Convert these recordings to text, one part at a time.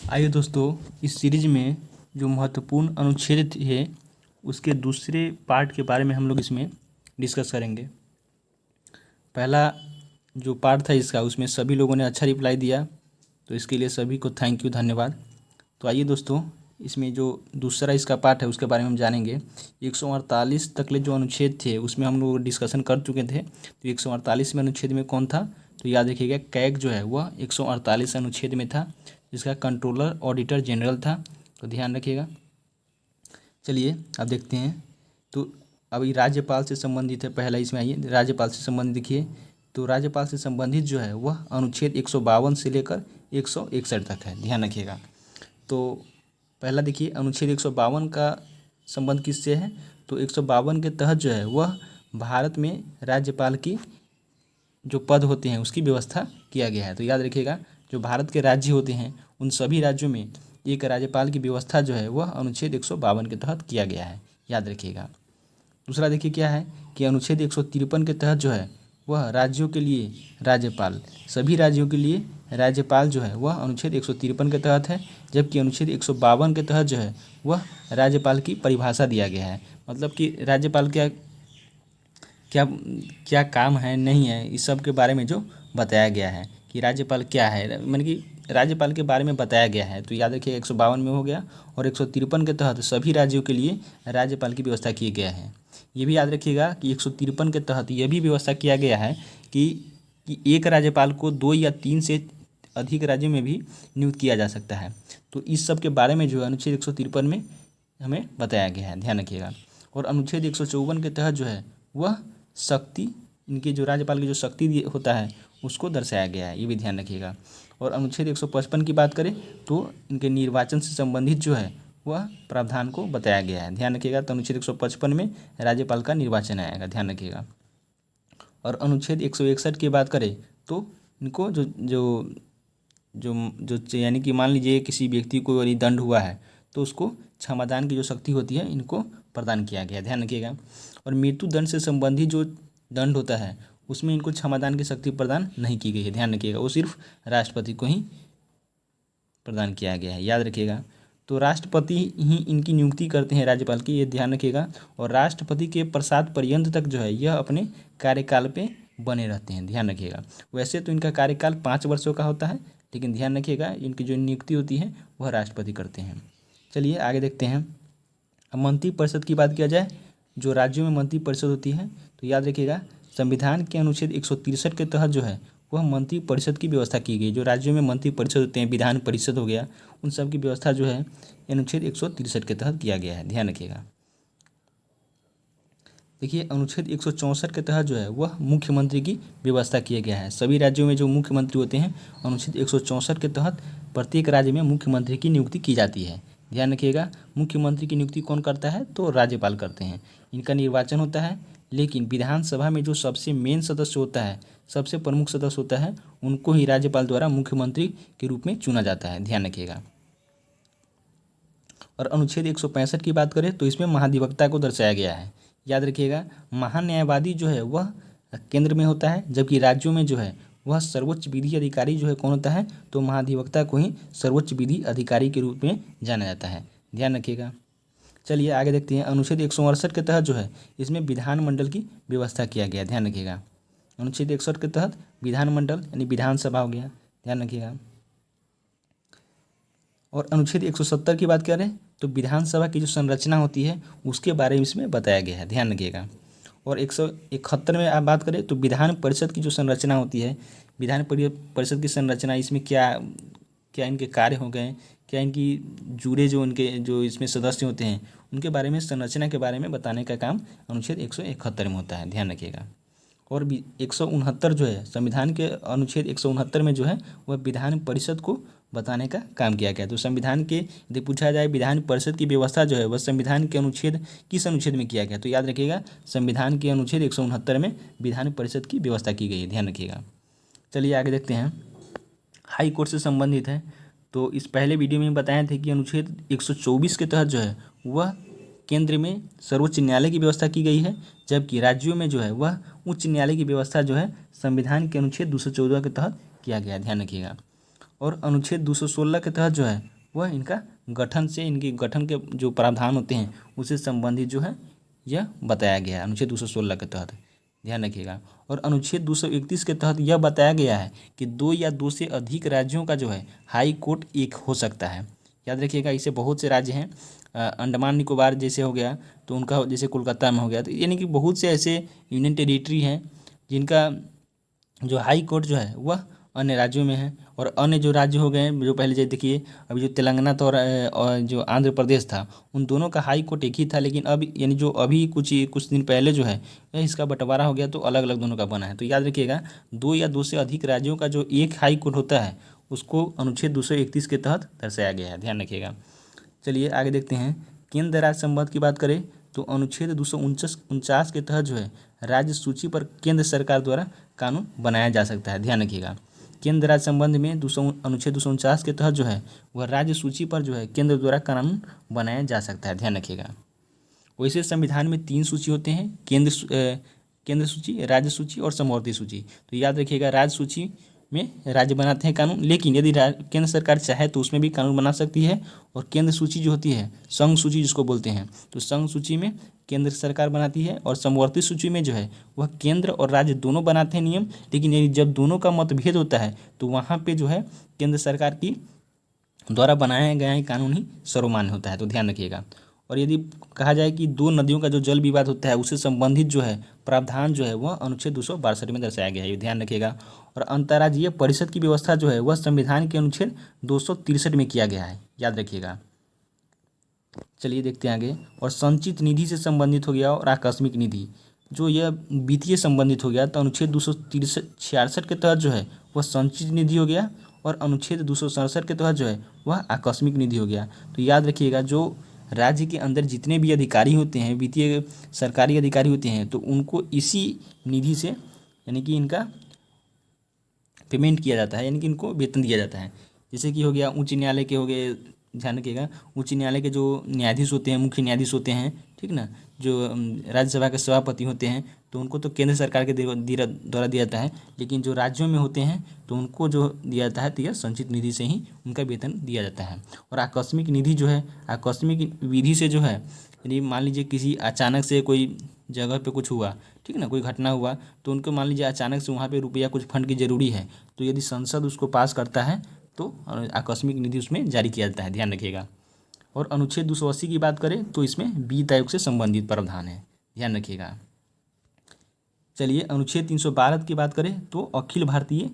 आइए दोस्तों, इस सीरीज में जो महत्वपूर्ण अनुच्छेद है उसके दूसरे पार्ट के बारे में हम लोग इसमें डिस्कस करेंगे। पहला जो पार्ट था इसका, उसमें सभी लोगों ने अच्छा रिप्लाई दिया, तो इसके लिए सभी को थैंक यू, धन्यवाद। तो आइए दोस्तों, इसमें जो दूसरा इसका पार्ट है उसके बारे में हम जानेंगे। 148 तक ले जो अनुच्छेद थे उसमें हम लोग डिस्कशन कर चुके थे। तो 148 में अनुच्छेद में कौन था, तो याद रखिएगा कैग जो है वह 148 अनुच्छेद में था, जिसका कंट्रोलर ऑडिटर जनरल था। तो ध्यान रखिएगा। चलिए अब देखते हैं। तो अभी राज्यपाल से संबंधित है पहला, इसमें आइए राज्यपाल से संबंधित देखिए। तो राज्यपाल से संबंधित जो है वह अनुच्छेद 152 से लेकर 161 तक है, ध्यान रखिएगा। तो पहला देखिए, अनुच्छेद 152 का संबंध किससे है, तो 152 के तहत जो है वह भारत में राज्यपाल की जो पद होते हैं उसकी व्यवस्था किया गया है। तो याद रखिएगा, जो भारत के राज्य होते हैं उन सभी राज्यों में एक राज्यपाल की व्यवस्था जो है वह अनुच्छेद 152 के तहत किया गया है, याद रखिएगा। दूसरा देखिए क्या है कि अनुच्छेद 153 के तहत जो है वह राज्यों के लिए राज्यपाल, सभी राज्यों के लिए राज्यपाल जो है वह अनुच्छेद 153 के तहत है, जबकि अनुच्छेद 152 के तहत जो है वह राज्यपाल की परिभाषा दिया गया है। मतलब कि राज्यपाल क्या क्या क्या काम है, नहीं है, इस सब के बारे में जो बताया गया है कि राज्यपाल क्या है, मतलब कि राज्यपाल के बारे में बताया गया है। तो याद रखिए 152 में हो गया, और 153 के तहत सभी राज्यों के लिए राज्यपाल की व्यवस्था की गया है। ये भी याद रखिएगा कि 153 के तहत यह भी व्यवस्था किया गया है कि एक राज्यपाल को 2 या 3 से अधिक राज्यों में भी नियुक्त किया जा सकता है। तो इस सब के बारे में जो है अनुच्छेद 153 में हमें बताया गया है, ध्यान रखिएगा। और अनुच्छेद 154 के तहत जो है वह शक्ति, इनके जो राज्यपाल की जो शक्ति होता है उसको दर्शाया गया है, ये भी ध्यान रखिएगा। और अनुच्छेद 155 की बात करें तो इनके निर्वाचन से संबंधित जो है वह प्रावधान को बताया गया है, ध्यान रखिएगा। तो अनुच्छेद 155 में राज्यपाल का निर्वाचन आएगा, ध्यान रखिएगा। और अनुच्छेद 161 की बात करें तो इनको जो जो जो जो यानी कि मान लीजिए किसी व्यक्ति को यदि दंड हुआ है तो उसको क्षमादान की जो शक्ति होती है इनको प्रदान किया गया, ध्यान रखिएगा। और मृत्यु दंड से संबंधित जो दंड होता है उसमें इनको क्षमादान की शक्ति प्रदान नहीं की गई है, ध्यान रखिएगा। वो सिर्फ राष्ट्रपति को ही प्रदान किया गया है, याद रखिएगा। तो राष्ट्रपति ही इनकी नियुक्ति करते हैं राज्यपाल की, ये ध्यान रखिएगा। और राष्ट्रपति के प्रसाद पर्यंत तक जो है यह अपने कार्यकाल पे बने रहते हैं, ध्यान रखिएगा। वैसे तो इनका कार्यकाल 5 वर्षों का होता है, लेकिन ध्यान रखिएगा इनकी जो नियुक्ति होती है वह राष्ट्रपति करते हैं। चलिए आगे देखते हैं। अब मंत्रिपरिषद की बात किया जाए, जो राज्यों में मंत्रिपरिषद होती है, तो याद रखिएगा संविधान के अनुच्छेद 163 के तहत जो है वह मंत्रिपरिषद की व्यवस्था की गई। जो राज्यों में मंत्रिपरिषद होते हैं, विधान परिषद हो गया, उन सब की व्यवस्था जो है अनुच्छेद 163 के तहत किया गया है, ध्यान रखिएगा। देखिए अनुच्छेद 164 के तहत जो है वह मुख्यमंत्री की व्यवस्था किया गया है। सभी राज्यों में जो मुख्यमंत्री होते हैं अनुच्छेद 164 के तहत प्रत्येक राज्य में मुख्यमंत्री की नियुक्ति की जाती है, ध्यान रखिएगा। मुख्यमंत्री की नियुक्ति कौन करता है, तो राज्यपाल करते हैं। इनका निर्वाचन होता है, लेकिन विधानसभा में जो सबसे मेन सदस्य होता है, सबसे प्रमुख सदस्य होता है, उनको ही राज्यपाल द्वारा मुख्यमंत्री के रूप में चुना जाता है, ध्यान रखिएगा। और अनुच्छेद 165 की बात करें तो इसमें महाधिवक्ता को दर्शाया गया है, याद रखिएगा। महान्यायवादी जो है वह केंद्र में होता है, जबकि राज्यों में जो है वह सर्वोच्च विधि अधिकारी जो है कौन होता है, तो महाधिवक्ता को ही सर्वोच्च विधि अधिकारी के रूप में जाना जाता है, ध्यान रखिएगा। चलिए आगे देखते हैं। अनुच्छेद 168 के तहत जो है इसमें विधानमंडल की व्यवस्था किया गया, ध्यान रखिएगा। अनुच्छेद 61 के तहत विधानमंडल यानी विधानसभा हो गया, ध्यान रखिएगा। और अनुच्छेद 170 की बात करें तो विधानसभा की जो संरचना होती है उसके बारे में इसमें बताया गया है, ध्यान रखिएगा। और 171 में आप बात करें तो विधान परिषद की जो संरचना होती है, विधान परिषद की संरचना, इसमें क्या क्या इनके कार्य हो गए, क्या इनकी जुड़े जो इनके जो इसमें सदस्य होते हैं उनके बारे में, संरचना के बारे में बताने का काम अनुच्छेद 171 में होता है, ध्यान रखिएगा। और 169 जो है संविधान के अनुच्छेद 169 में जो है वह विधान परिषद को बताने का काम किया गया। तो संविधान के यदि पूछा जाए विधान परिषद की व्यवस्था जो है वह संविधान के अनुच्छेद किस अनुच्छेद में किया गया, तो याद रखिएगा संविधान के अनुच्छेद 169 में विधान परिषद की व्यवस्था की गई है, ध्यान रखिएगा। चलिए आगे देखते हैं। हाई कोर्ट से संबंधित है, तो इस पहले वीडियो में बताए थे कि अनुच्छेद 124 के तहत जो है वह केंद्र में सर्वोच्च न्यायालय की व्यवस्था की गई है, जबकि राज्यों में जो है वह उच्च न्यायालय की व्यवस्था जो है संविधान के अनुच्छेद 214 के तहत किया गया है, ध्यान रखिएगा। और अनुच्छेद 216 के तहत जो है वह इनका गठन से, इनके गठन के जो प्रावधान होते हैं उससे संबंधित जो है यह बताया गया है अनुच्छेद 216 के तहत, ध्यान रखिएगा। और अनुच्छेद 231 के तहत यह बताया गया है कि 2 या 2 से अधिक राज्यों का जो है हाई कोर्ट एक हो सकता है। याद रखिएगा, इसे बहुत से राज्य हैं, अंडमान निकोबार जैसे हो गया तो उनका जैसे कोलकाता में हो गया, तो यानी कि बहुत से ऐसे यूनियन टेरिटरी हैं जिनका जो हाई कोर्ट जो है वह अन्य राज्यों में है। और अन्य जो राज्य हो गए हैं जो पहले जैसे देखिए अभी जो तेलंगाना था और जो आंध्र प्रदेश था उन दोनों का हाई कोर्ट एक ही था, लेकिन अब यानी जो अभी कुछ दिन पहले जो है इसका बंटवारा हो गया तो अलग अलग दोनों का बना है। तो याद रखिएगा 2 या 2 से अधिक राज्यों का जो एक हाई कोर्ट होता है उसको अनुच्छेद 231 के तहत दर्शाया गया है, ध्यान रखिएगा। चलिए आगे देखते हैं। केंद्र राज्य संबंध की बात करें तो अनुच्छेद 249 के तहत जो है राज्य सूची पर केंद्र सरकार द्वारा कानून बनाया जा सकता है, ध्यान रखिएगा। केंद्र राज्य संबंध में अनुच्छेद 249 के तहत जो है वह राज्य सूची पर जो है केंद्र द्वारा कानून बनाया जा सकता है, ध्यान रखिएगा। वैसे संविधान में 3 सूची होते हैं, केंद्र सूची, राज्य सूची और समवर्ती सूची। तो याद रखिएगा राज्य सूची में राज्य बनाते हैं कानून, लेकिन यदि केंद्र सरकार चाहे तो उसमें भी कानून बना सकती है। और केंद्र सूची जो होती है, संघ सूची जिसको बोलते हैं, तो संघ सूची में केंद्र सरकार बनाती है। और समवर्ती सूची में जो है वह केंद्र और राज्य दोनों बनाते हैं नियम, लेकिन यदि जब दोनों का मतभेद होता है तो वहाँ पे जो है केंद्र सरकार की द्वारा बनाया गया कानून ही सर्वमान्य होता है, तो ध्यान रखिएगा। और यदि कहा जाए कि 2 नदियों का जो जल विवाद होता है उससे संबंधित जो है प्रावधान जो है वह अनुच्छेद 262 में दर्शाया गया है, ये ध्यान रखिएगा। और अंतर्राज्यीय परिषद की व्यवस्था जो है वह संविधान के अनुच्छेद 263 में किया गया है, याद रखिएगा। चलिए देखते हैं आगे। और संचित निधि से संबंधित हो गया और आकस्मिक निधि, जो यह वित्तीय संबंधित हो गया तो अनुच्छेद 266 के तहत जो है वह संचित निधि हो गया। और अनुच्छेद 267 के तहत जो है वह आकस्मिक निधि हो गया। तो याद रखिएगा जो राज्य के अंदर जितने भी अधिकारी होते हैं, वित्तीय सरकारी अधिकारी होते हैं, तो उनको इसी निधि से यानी कि इनका पेमेंट किया जाता है, यानी कि इनको वेतन दिया जाता है। जैसे कि हो गया उच्च न्यायालय के हो गए, ध्यान रखिएगा, उच्च न्यायालय के जो न्यायाधीश होते हैं, मुख्य न्यायाधीश होते हैं, ठीक ना, जो राज्यसभा के सभापति होते हैं, तो उनको तो केंद्र सरकार के द्वारा दिया जाता है। लेकिन जो राज्यों में होते हैं तो उनको जो दिया जाता है तो यह संचित निधि से ही उनका वेतन दिया जाता है। और आकस्मिक निधि जो है, आकस्मिक विधि से जो है, यदि मान लीजिए किसी अचानक से कोई जगह पे कुछ हुआ, ठीक ना, कोई घटना हुआ, तो उनको मान लीजिए अचानक से वहाँ पे रुपया कुछ फंड की ज़रूरी है, तो यदि संसद उसको पास करता है तो आकस्मिक निधि उसमें जारी किया जाता है, ध्यान रखिएगा। और अनुच्छेद 280 की बात करें तो इसमें वित्त आयोग से संबंधित प्रावधान है, ध्यान रखिएगा। चलिए अनुच्छेद 312 की बात करें तो अखिल भारतीय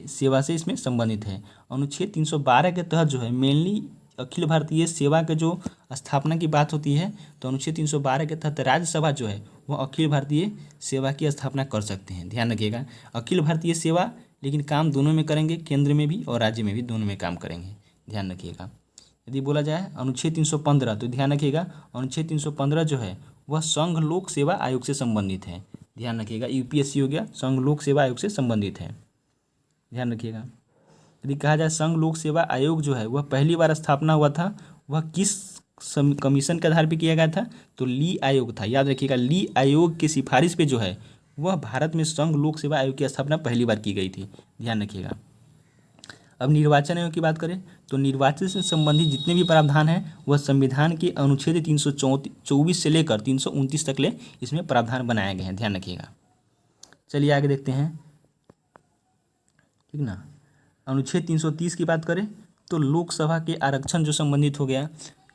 सेवा से इसमें संबंधित है। अनुच्छेद 312 के तहत जो है मेनली अखिल भारतीय सेवा के जो स्थापना की बात होती है, तो अनुच्छेद 312 के तहत राज्यसभा जो है वह अखिल भारतीय सेवा की स्थापना कर सकते हैं, ध्यान रखिएगा। अखिल भारतीय सेवा, लेकिन काम दोनों में करेंगे, केंद्र में भी और राज्य में भी, दोनों में काम करेंगे, ध्यान रखिएगा। यदि बोला जाए अनुच्छेद 315, तो ध्यान रखिएगा अनुच्छेद 315 जो है वह संघ लोक सेवा आयोग से संबंधित है, ध्यान रखिएगा। यूपीएससी हो गया, संघ लोक सेवा आयोग से संबंधित है, ध्यान रखिएगा। यदि कहा जाए संघ लोक सेवा आयोग जो है वह पहली बार स्थापना हुआ था, वह किस कमीशन के आधार पर किया गया था, तो ली आयोग था, याद रखिएगा। ली आयोग की सिफारिश पे जो है वह भारत में संघ लोक सेवा आयोग की स्थापना पहली बार की गई थी, ध्यान रखिएगा। अब निर्वाचन आयोग की बात करें तो निर्वाचन से संबंधित जितने भी प्रावधान हैं वह संविधान के अनुच्छेद 324 से लेकर 329 तक ले इसमें प्रावधान बनाए गए हैं, ध्यान रखिएगा। चलिए आगे देखते हैं, ठीक ना। अनुच्छेद 330 की बात करें तो लोकसभा के आरक्षण जो संबंधित हो गया,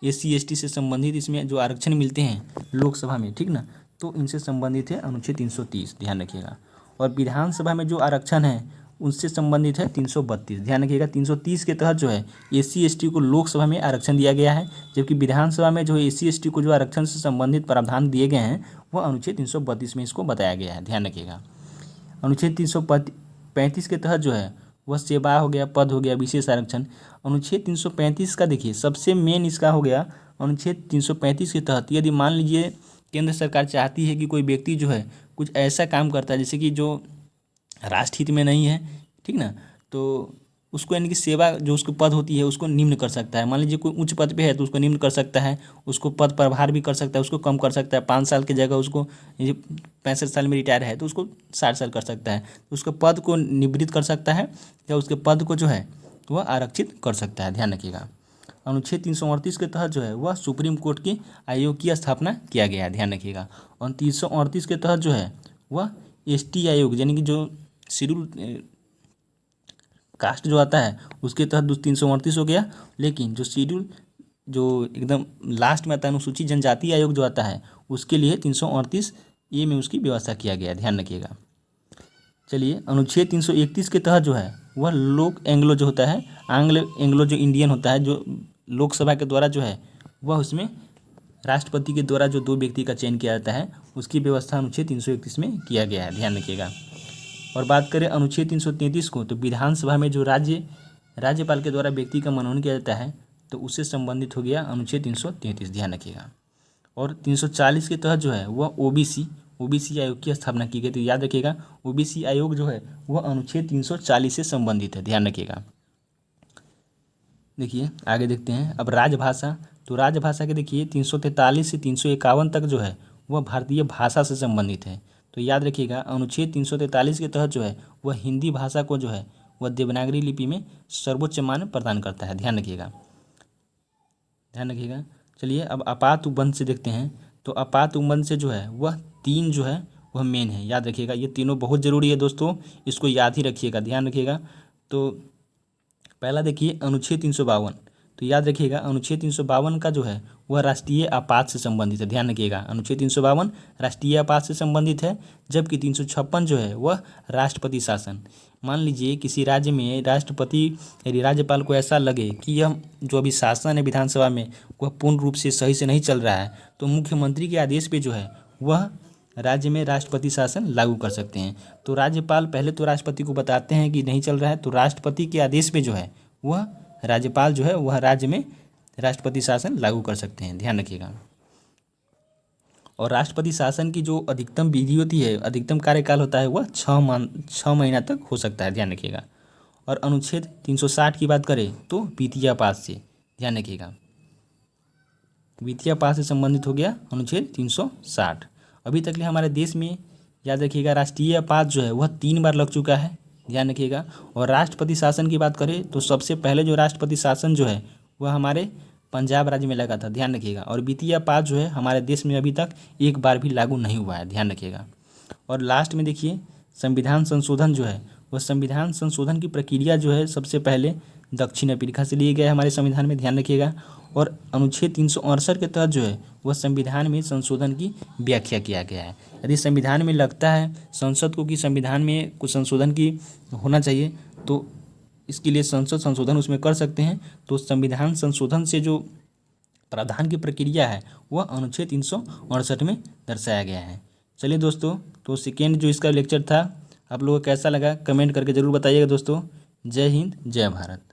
SC ST से संबंधित इसमें जो आरक्षण मिलते हैं लोकसभा में, ठीक ना, तो इनसे संबंधित है अनुच्छेद 330, ध्यान रखिएगा। और विधानसभा में जो आरक्षण है उनसे संबंधित है 332, ध्यान रखिएगा। 330 के तहत जो है SC ST को लोकसभा में आरक्षण दिया गया है, जबकि विधानसभा में जो है SC ST को जो आरक्षण से संबंधित प्रावधान दिए गए हैं वह अनुच्छेद 332 में इसको बताया गया है, ध्यान रखिएगा। अनुच्छेद 335 के तहत जो है वह सेवा हो गया, पद हो गया, विशेष आरक्षण। अनुच्छेद 335 का देखिए सबसे मेन इसका हो गया अनुच्छेद 335 के तहत यदि मान लीजिए केंद्र सरकार चाहती है कि कोई व्यक्ति जो है कुछ ऐसा काम करता है जैसे कि जो राष्ट्र हित में नहीं है, ठीक ना, तो उसको यानी कि सेवा जो उसको पद होती है उसको निम्न कर सकता है। मान लीजिए कोई उच्च पद पे है तो उसको निम्न कर सकता है, उसको पद प्रभार भी कर सकता है, उसको कम कर सकता है। 5 साल की जगह उसको 65 साल में रिटायर है तो उसको 60 साल कर सकता है, तो उसके पद को निवृत्त कर सकता है या उसके पद को जो है वह आरक्षित कर सकता है। ध्यान रखिएगा। अनुच्छेद 338 के तहत जो है वह सुप्रीम कोर्ट के आयोग की स्थापना किया गया है। ध्यान रखिएगा। और 338 के तहत जो है वह ST आयोग यानी कि जो शेड्यूल कास्ट जो आता है उसके तहत 338 हो गया। लेकिन जो शेड्यूल जो एकदम लास्ट में आता है अनुसूचित जनजाति आयोग जो आता है उसके लिए 338A में उसकी व्यवस्था किया गया है। ध्यान रखिएगा। चलिए, अनुच्छेद 331 के तहत जो है वह लोक एंग्लो जो होता है, आंग्ल एंग्लो जो इंडियन होता है, जो लोकसभा के द्वारा जो है वह उसमें राष्ट्रपति के द्वारा जो 2 व्यक्ति का चयन किया जाता है उसकी व्यवस्था अनुच्छेद 331 में किया गया है। ध्यान रखिएगा। और बात करें अनुच्छेद 333 को, तो विधानसभा में जो राज्यपाल के द्वारा व्यक्ति का मनोनयन किया जाता है तो उससे संबंधित हो गया अनुच्छेद 333। ध्यान रखिएगा। और 340 के तहत जो है वह ओबीसी आयोग की स्थापना की गई। तो याद रखिएगा ओबीसी आयोग जो है वह अनुच्छेद 340 से संबंधित है। ध्यान रखिएगा। देखिए आगे देखते हैं अब राजभाषा। तो राजभाषा के देखिए 343 से 351 तक जो है वह भारतीय भाषा से संबंधित है। तो याद रखिएगा अनुच्छेद 343 के तहत जो है वह हिंदी भाषा को जो है वह देवनागरी लिपि में सर्वोच्च मान प्रदान करता है। ध्यान रखिएगा। चलिए अब आपात उपबंध से देखते हैं। तो आपात उपबंध से जो है वह 3 जो है वह मेन है। याद रखिएगा ये तीनों बहुत ज़रूरी है दोस्तों, इसको याद ही रखिएगा। ध्यान रखिएगा। तो पहला देखिए अनुच्छेद 352। तो याद रखिएगा अनुच्छेद 352 का जो है वह राष्ट्रीय आपात से संबंधित है। ध्यान रखिएगा अनुच्छेद 352 राष्ट्रीय आपात से संबंधित है, जबकि 356 जो है वह राष्ट्रपति शासन। मान लीजिए किसी राज्य में राष्ट्रपति यदि राज्यपाल को ऐसा लगे कि यह जो अभी शासन है विधानसभा में वह पूर्ण रूप से सही से नहीं चल रहा है तो मुख्यमंत्री के आदेश पे जो है वह राज्य में राष्ट्रपति शासन लागू कर सकते हैं। तो राज्यपाल पहले तो राष्ट्रपति को बताते हैं कि नहीं चल रहा है, तो राष्ट्रपति के आदेश पे जो है वह राज्यपाल जो है वह राज्य में राष्ट्रपति शासन लागू कर सकते हैं। ध्यान रखिएगा। और राष्ट्रपति शासन की जो अधिकतम विधि होती है, अधिकतम कार्यकाल होता है वह 6 महीना तक हो सकता है। ध्यान रखिएगा। और अनुच्छेद 360 की बात करें तो वित्तीय आपात से, ध्यान रखिएगा, वित्तीय आपात से संबंधित हो गया अनुच्छेद 360। अभी तक ले हमारे देश में याद रखिएगा राष्ट्रीय आपात जो है वह 3 बार लग चुका है। ध्यान रखिएगा। और राष्ट्रपति शासन की बात करें तो सबसे पहले जो राष्ट्रपति शासन जो है वह हमारे पंजाब राज्य में लगा था। ध्यान रखिएगा। और वित्तीय आपात जो है हमारे देश में अभी तक एक बार भी लागू नहीं हुआ है। ध्यान रखिएगा। और लास्ट में देखिए संविधान संशोधन जो है वह संविधान संशोधन की प्रक्रिया जो है सबसे पहले दक्षिण अफ्रीका से लिए गए हमारे संविधान में। ध्यान रखिएगा। और अनुच्छेद 368 के तहत जो है वह संविधान में संशोधन की व्याख्या किया गया है। यदि संविधान में लगता है संसद को कि संविधान में कुछ संशोधन की होना चाहिए तो इसके लिए संसद संशोधन उसमें कर सकते हैं। तो संविधान संशोधन से जो प्रावधान की प्रक्रिया है वह अनुच्छेद 368 में दर्शाया गया है। चलिए दोस्तों, तो सेकेंड जो इसका लेक्चर था आप लोगों को कैसा लगा कमेंट करके ज़रूर बताइएगा दोस्तों। जय हिंद, जय भारत।